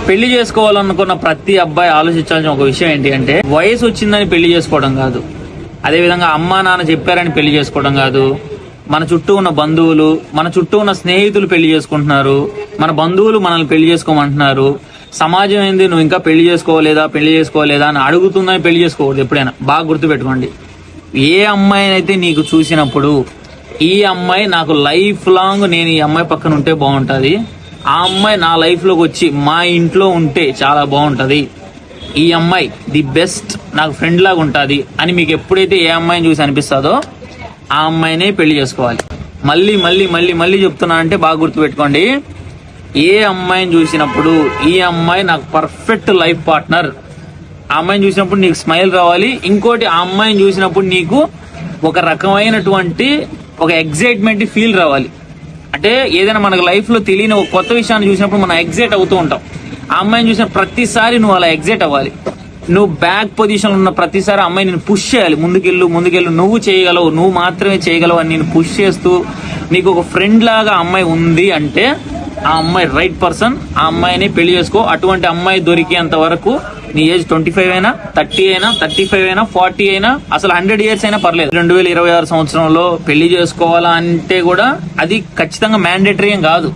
పెళ్లి చేసుకోవాలనుకున్న ప్రతి అబ్బాయి ఆలోచించాల్సిన ఒక విషయం ఏంటి అంటే, వయసు వచ్చిందని పెళ్లి చేసుకోవడం కాదు, అదేవిధంగా అమ్మా నాన్న చెప్పారని పెళ్లి చేసుకోవడం కాదు, మన చుట్టూ ఉన్న బంధువులు, మన చుట్టూ ఉన్న స్నేహితులు పెళ్లి చేసుకుంటున్నారు, మన బంధువులు మనల్ని పెళ్లి చేసుకోమంటున్నారు, సమాజం ఏంది నువ్వు ఇంకా పెళ్లి చేసుకోలేదా అని అడుగుతుందని పెళ్లి చేసుకోకూడదు. ఎప్పుడైనా బాగా గుర్తుపెట్టుకోండి. ఏ అమ్మాయినైతే నీకు చూసినప్పుడు ఈ అమ్మాయి నాకు లైఫ్ లాంగ్ నేను ఈ అమ్మాయి పక్కన ఉంటే బాగుంటుంది, ఆ అమ్మాయి నా లైఫ్లోకి వచ్చి మా ఇంట్లో ఉంటే చాలా బాగుంటుంది, ఈ అమ్మాయి ది బెస్ట్ నాకు ఫ్రెండ్ లాగా ఉంటుంది అని మీకు ఎప్పుడైతే ఏ అమ్మాయిని చూసి అనిపిస్తుందో ఆ అమ్మాయినే పెళ్లి చేసుకోవాలి. మళ్ళీ మళ్ళీ మళ్ళీ మళ్ళీ చెప్తున్నా అంటే బాగా గుర్తుపెట్టుకోండి. ఏ అమ్మాయిని చూసినప్పుడు ఈ అమ్మాయి నాకు పర్ఫెక్ట్ లైఫ్ పార్ట్నర్, ఆ అమ్మాయిని చూసినప్పుడు నీకు స్మైల్ రావాలి. ఇంకోటి, ఆ అమ్మాయిని చూసినప్పుడు నీకు ఒక రకమైనటువంటి ఒక ఎగ్జైట్మెంట్ ఫీల్ రావాలి. అంటే ఏదైనా మనకు లైఫ్లో తెలియని ఒక కొత్త విషయాన్ని చూసినప్పుడు మనం ఎగ్జైట్ అవుతూ ఉంటాం. ఆ అమ్మాయిని చూసిన ప్రతిసారి నువ్వు అలా ఎగ్జైట్ అవ్వాలి. నువ్వు బ్యాక్ పొజిషన్లో ఉన్న ప్రతిసారి అమ్మాయి నేను పుష్ చేయాలి, ముందుకెళ్ళు, నువ్వు చేయగలవు, నువ్వు మాత్రమే చేయగలవు అని నేను పుష్ చేస్తూ నీకు ఒక ఫ్రెండ్ లాగా అమ్మాయి ఉంది అంటే ఆ అమ్మాయి రైట్ పర్సన్, ఆ అమ్మాయిని పెళ్లి చేసుకో. అటువంటి అమ్మాయి దొరికేంత వరకు నీ ఏజ్ 25 అయినా, 30 అయినా, 35 అయినా, 40 అయినా, అసలు 100 years అయినా పర్లేదు. 2026 సంవత్సరంలో పెళ్లి చేసుకోవాలా అంటే కూడా అది ఖచ్చితంగా మ్యాండేటరీ ఏం కాదు.